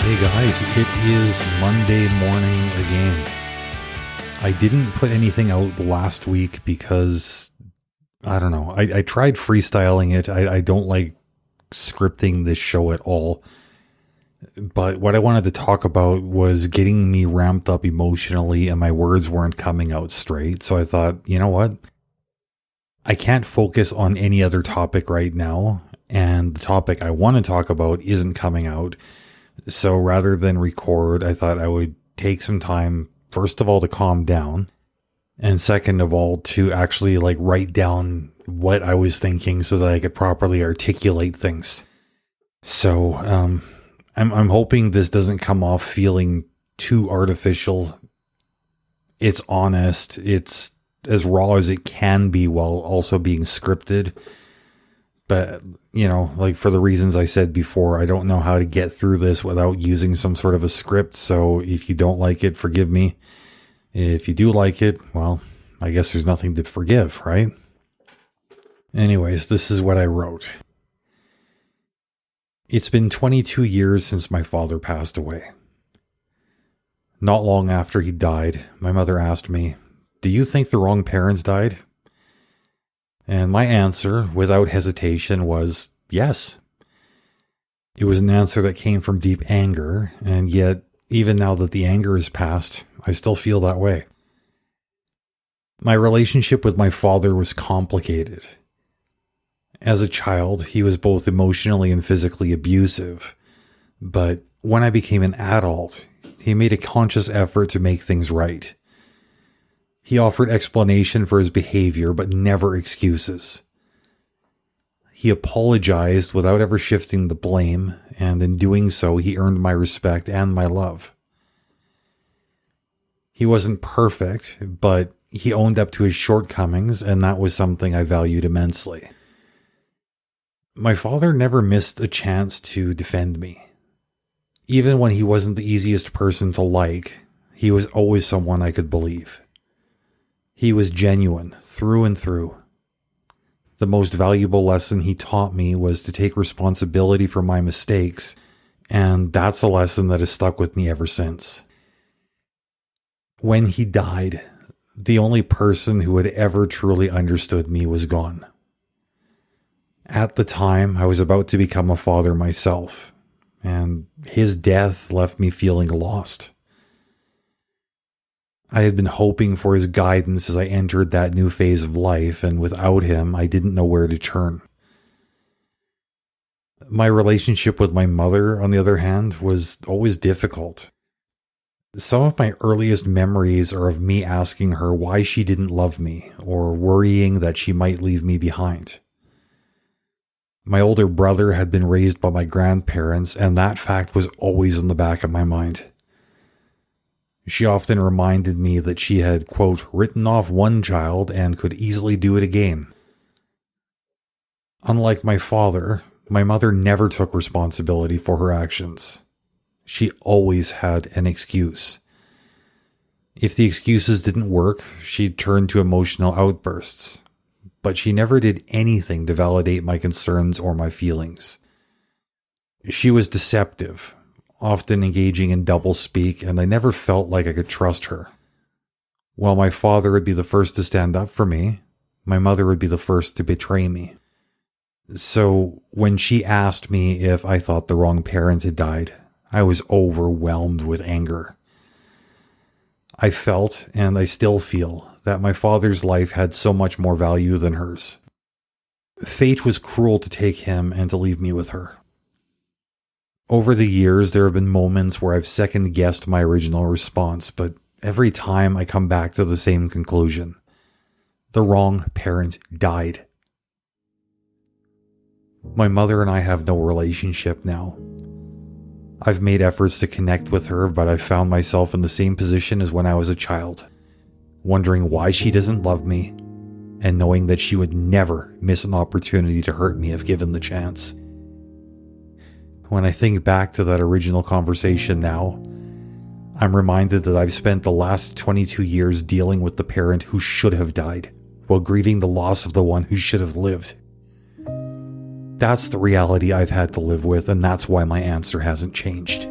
Hey guys, it is Monday morning again. I didn't put anything out last week because, I don't know, I tried freestyling it. I don't like scripting this show at all. But what I wanted to talk about was getting me ramped up emotionally and my words weren't coming out straight. So I thought, you know what? I can't focus on any other topic right now. And the topic I want to talk about isn't coming out. So rather than record, I thought I would take some time, first of all, to calm down. And second of all, to actually write down what I was thinking so that I could properly articulate things. So I'm hoping this doesn't come off feeling too artificial. It's honest. It's as raw as it can be while also being scripted. But, for the reasons I said before, I don't know how to get through this without using some sort of a script. So if you don't like it, forgive me. If you do like it, well, I guess there's nothing to forgive, right? Anyways, this is what I wrote. It's been 22 years since my father passed away. Not long after he died, my mother asked me, "Do you think the wrong parents died?" And my answer, without hesitation, was yes. It was an answer that came from deep anger, and yet, even now that the anger is past, I still feel that way. My relationship with my father was complicated. As a child, he was both emotionally and physically abusive, but when I became an adult, he made a conscious effort to make things right. He offered explanation for his behavior, but never excuses. He apologized without ever shifting the blame, and in doing so, he earned my respect and my love. He wasn't perfect, but he owned up to his shortcomings, and that was something I valued immensely. My father never missed a chance to defend me. Even when he wasn't the easiest person to like, he was always someone I could believe. He was genuine, through and through. The most valuable lesson he taught me was to take responsibility for my mistakes, and that's a lesson that has stuck with me ever since. When he died, the only person who had ever truly understood me was gone. At the time, I was about to become a father myself, and his death left me feeling lost. I had been hoping for his guidance as I entered that new phase of life, and without him, I didn't know where to turn. My relationship with my mother, on the other hand, was always difficult. Some of my earliest memories are of me asking her why she didn't love me, or worrying that she might leave me behind. My older brother had been raised by my grandparents, and that fact was always in the back of my mind. She often reminded me that she had, quote, written off one child and could easily do it again. Unlike my father, my mother never took responsibility for her actions. She always had an excuse. If the excuses didn't work, she'd turn to emotional outbursts. But she never did anything to validate my concerns or my feelings. She was deceptive, often engaging in doublespeak, and I never felt like I could trust her. While my father would be the first to stand up for me, my mother would be the first to betray me. So when she asked me if I thought the wrong parent had died, I was overwhelmed with anger. I felt, and I still feel, that my father's life had so much more value than hers. Fate was cruel to take him and to leave me with her. Over the years, there have been moments where I've second-guessed my original response, but every time I come back to the same conclusion. The wrong parent died. My mother and I have no relationship now. I've made efforts to connect with her, but I've found myself in the same position as when I was a child, wondering why she doesn't love me, and knowing that she would never miss an opportunity to hurt me if given the chance. When I think back to that original conversation now, I'm reminded that I've spent the last 22 years dealing with the parent who should have died, while grieving the loss of the one who should have lived. That's the reality I've had to live with, and that's why my answer hasn't changed.